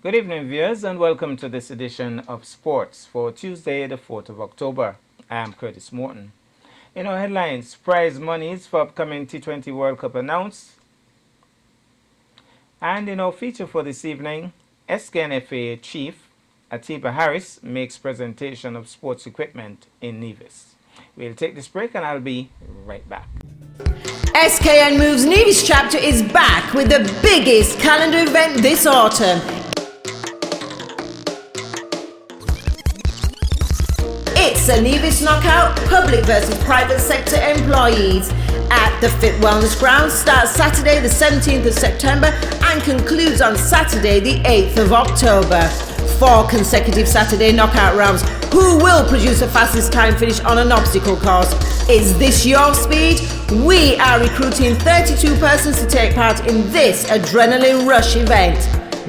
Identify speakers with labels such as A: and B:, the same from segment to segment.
A: Good evening, viewers, and welcome to this edition of Sports for Tuesday, the 4th of October. I am Curtis Morton. In our headlines, prize monies for upcoming T20 World Cup announced. And in our feature for this evening, SKNFA Chief Atiba Harris makes presentation of sports equipment in Nevis. We'll take this break and I'll be right back.
B: SKN Moves Nevis chapter is back with the biggest calendar event this autumn. It's a Nevis Knockout, public versus private sector employees at the Fit Wellness Grounds. Starts Saturday the 17th of September and concludes on Saturday the 8th of October. 4 consecutive Saturday knockout rounds. Who will produce the fastest time finish on an obstacle course? Is this your speed? We are recruiting 32 persons to take part in this adrenaline rush event.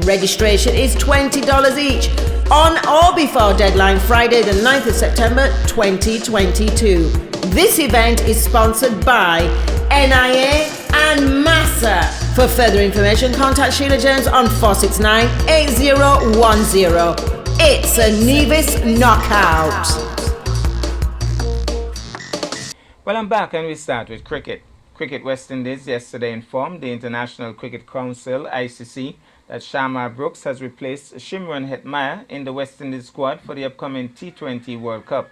B: Registration is $20 each. On or before deadline, Friday the 9th of September 2022. This event is sponsored by NIA and MASA. For further information, contact Sheila James on 469-8010. It's a Nevis Knockout.
A: Well, I'm back and we start with cricket. Cricket West Indies yesterday informed the International Cricket Council, ICC, that Sharma Brooks has replaced Shimron Hetmyer in the West Indies squad for the upcoming T20 World Cup.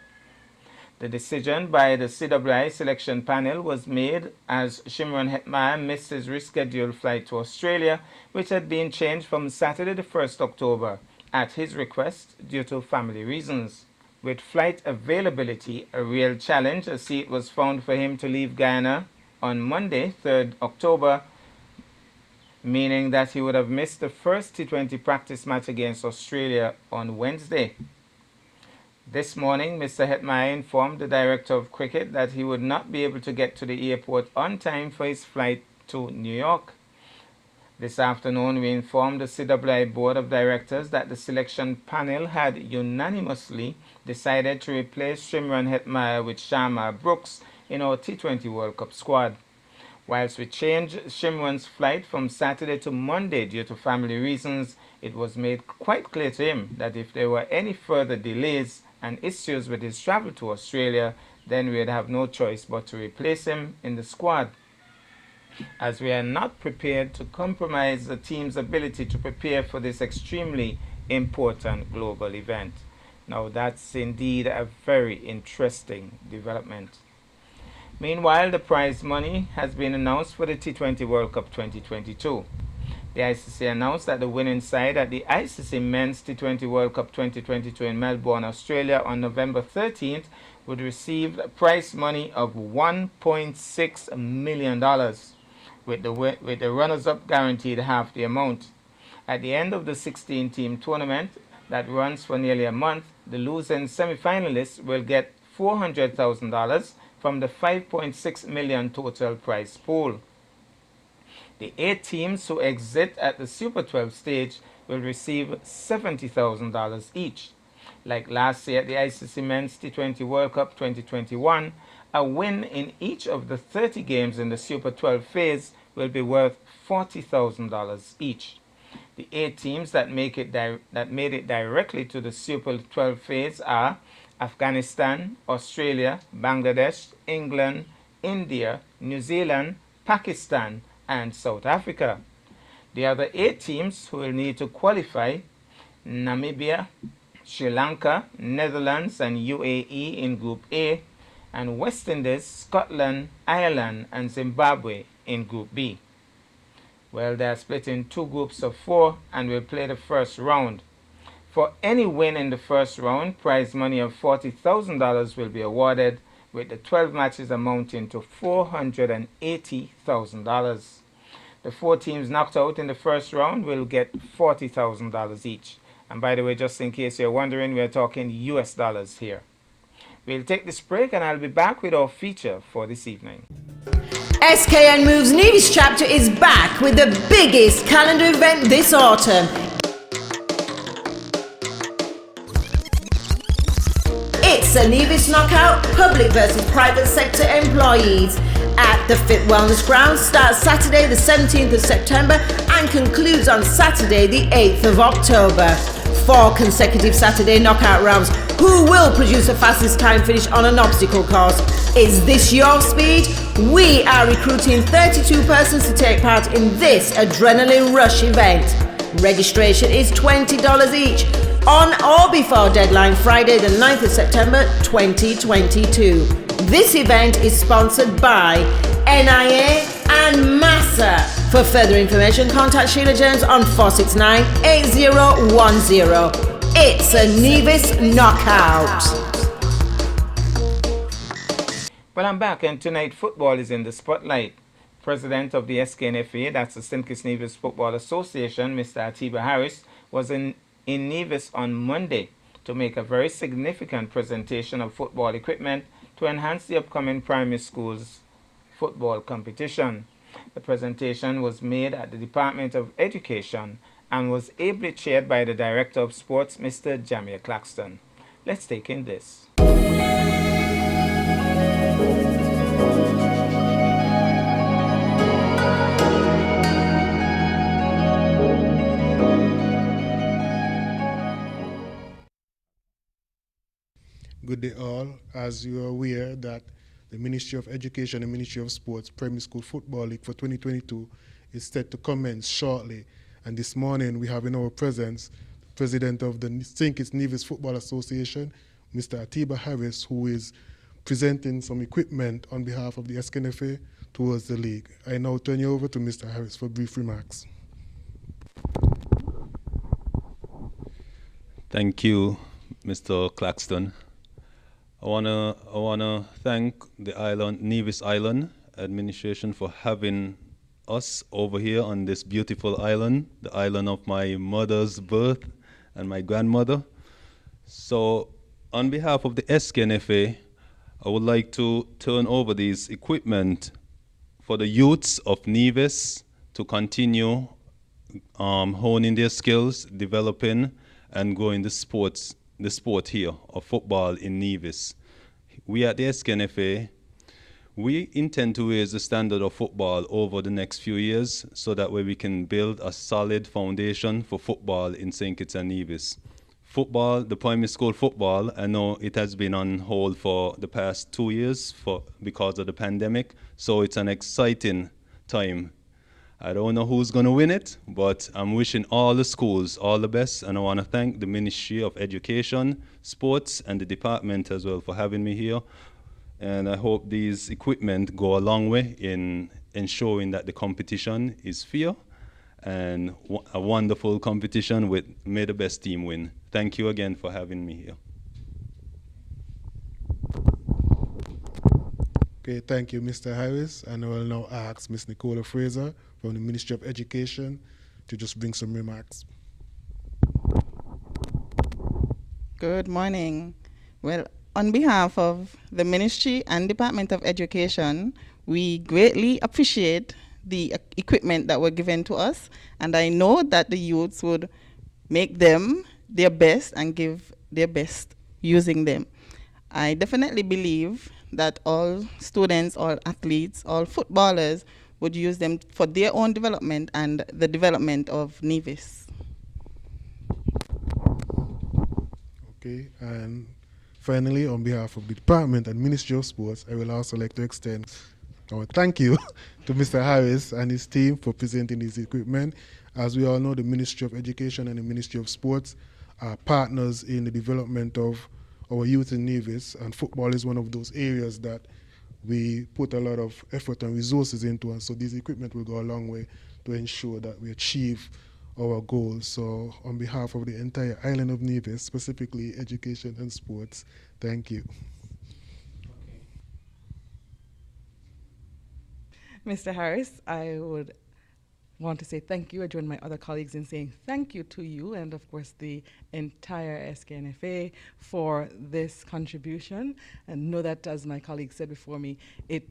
A: The decision by the CWI selection panel was made as Shimron Hetmyer missed his rescheduled flight to Australia, which had been changed from Saturday the 1st October at his request due to family reasons. With flight availability a real challenge, a seat was found for him to leave Guyana on Monday, 3rd October, meaning that he would have missed the first T20 practice match against Australia on Wednesday. This morning, Mr. Hetmyer informed the Director of Cricket that he would not be able to get to the airport on time for his flight to New York. This afternoon, we informed the CWI Board of Directors that the selection panel had unanimously decided to replace Shimron Hetmyer with Sharma Brooks in our T20 World Cup squad. Whilst we changed Shimron's flight from Saturday to Monday due to family reasons, it was made quite clear to him that if there were any further delays and issues with his travel to Australia, then we would have no choice but to replace him in the squad, as we are not prepared to compromise the team's ability to prepare for this extremely important global event. Now that's indeed a very interesting development. Meanwhile, the prize money has been announced for the T20 World Cup 2022. The ICC announced that the winning side at the ICC Men's T20 World Cup 2022 in Melbourne, Australia on November 13th would receive a prize money of $1.6 million, with the runners-up guaranteed half the amount. At the end of the 16-team tournament that runs for nearly a month, the losing semi-finalists will get $400,000 from the $5.6 million total prize pool. The 8 teams who exit at the Super 12 stage will receive $70,000 each. Like last year at the ICC Men's T20 World Cup 2021, a win in each of the 30 games in the Super 12 phase will be worth $40,000 each. The 8 teams that made it directly to the Super 12 phase are Afghanistan, Australia, Bangladesh, England, India, New Zealand, Pakistan, and South Africa. The other 8 teams who will need to qualify: Namibia, Sri Lanka, Netherlands, and UAE in Group A, and West Indies, Scotland, Ireland, and Zimbabwe in Group B. Well, they are split in 2 groups of 4 and will play the first round. For any win in the first round, prize money of $40,000 will be awarded, with the 12 matches amounting to $480,000. The 4 teams knocked out in the first round will get $40,000 each. And by the way, just in case you're wondering, we're talking US dollars here. We'll take this break and I'll be back with our feature for this evening.
B: SKN Moves Nevis chapter is back with the biggest calendar event this autumn. It's a Nevis Knockout, public versus private sector employees at the Fit Wellness Grounds. Starts Saturday the 17th of September and concludes on Saturday, the 8th of October. 4 consecutive Saturday knockout rounds. Who will produce the fastest time finish on an obstacle course? Is this your speed? We are recruiting 32 persons to take part in this adrenaline rush event. Registration is $20 each on or before deadline Friday the 9th of September 2022. This event is sponsored by NIA and MASA. For further information, contact Sheila Jones on 469-8010. It's a Nevis knockout.
A: Well, I'm back, and tonight football is in the spotlight. President of the SKNFA, that's the St. Kitts Nevis Football Association, Mr. Atiba Harris, was in Nevis on Monday to make a very significant presentation of football equipment to enhance the upcoming primary schools football competition. The presentation was made at the Department of Education and was ably chaired by the Director of Sports, Mr. Jamir Claxton. Let's take in this.
C: Good day all. As you are aware that the Ministry of Education and Ministry of Sports Primary School Football League for 2022 is set to commence shortly. And this morning we have in our presence the President of the St. Kitts Nevis Football Association, Mr. Atiba Harris, who is presenting some equipment on behalf of the SKNFA towards the league. I now turn you over to Mr. Harris for brief remarks.
D: Thank you, Mr. Claxton. I wanna thank the Nevis Island administration for having us over here on this beautiful island, the island of my mother's birth and my grandmother. So, on behalf of the SKNFA, I would like to turn over these equipment for the youths of Nevis to continue honing their skills, developing, and growing the sport here of football in Nevis. We at the SKNFA, we intend to raise the standard of football over the next few years so that way we can build a solid foundation for football in St. Kitts and Nevis. Football, the primary school football, I know it has been on hold for the past 2 years because of the pandemic, so it's an exciting time. I don't know who's going to win it, but I'm wishing all the schools all the best, and I want to thank the Ministry of Education, Sports, and the department as well for having me here. And I hope these equipment go a long way in ensuring that the competition is fair and a wonderful competition with may the best team win. Thank you again for having me here.
C: Okay, thank you, Mr. Harris. And I will now ask Ms. Nicola Fraser from the Ministry of Education to just bring some remarks.
E: Good morning. Well, on behalf of the Ministry and Department of Education, we greatly appreciate the equipment that were given to us, and I know that the youths would make them their best and give their best using them. I definitely believe that all students, all athletes, all footballers would use them for their own development and the development of Nevis.
C: Okay, and finally, on behalf of the Department and Ministry of Sports, I will also like to extend our thank you to Mr. Harris and his team for presenting this equipment. As we all know, the Ministry of Education and the Ministry of Sports are partners in the development of our youth in Nevis, and football is one of those areas that we put a lot of effort and resources into, and so this equipment will go a long way to ensure that we achieve our goals. So on behalf of the entire island of Nevis, specifically education and sports, thank you.
F: Mr. Harris, I would want to say thank you. I join my other colleagues in saying thank you to you and, of course, the entire SKNFA for this contribution. And know that, as my colleague said before me, it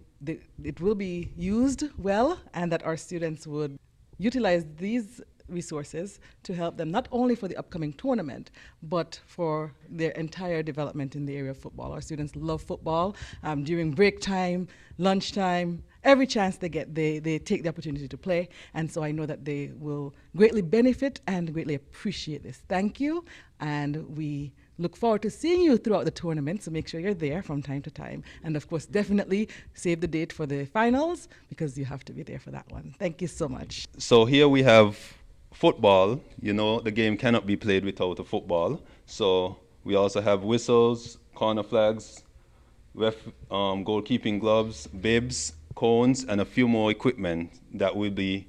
F: will be used well, and that our students would utilize these resources to help them not only for the upcoming tournament, but for their entire development in the area of football. Our students love football. During break time, lunchtime, every chance they get, they take the opportunity to play. And so I know that they will greatly benefit and greatly appreciate this. Thank you. And we look forward to seeing you throughout the tournament, so make sure you're there from time to time. And of course, definitely save the date for the finals, because you have to be there for that one. Thank you so much.
D: So here we have football. You know, the game cannot be played without a football. So we also have whistles, corner flags, goalkeeping gloves, bibs, cones, and a few more equipment that will be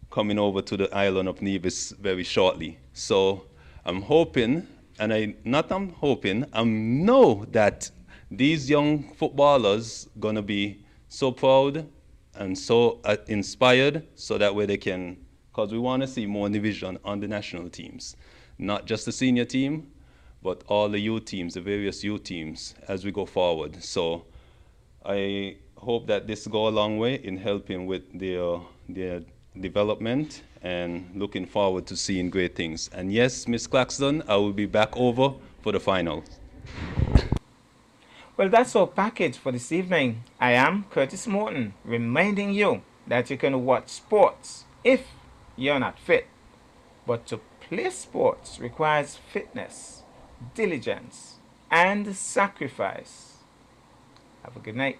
D: coming over to the island of Nevis very shortly. So I'm hoping, and I know that these young footballers gonna be so proud and so inspired, so that way they can, because we want to see more division on the national teams, not just the senior team, but all the youth teams, the various youth teams, as we go forward. So I hope that this go a long way in helping with their development, and looking forward to seeing great things. And yes, Ms. Claxton, I will be back over for the final.
A: Well, that's our package for this evening. I am Curtis Morton, reminding you that you can watch sports if you're not fit. But to play sports requires fitness, diligence, and sacrifice. Have a good night.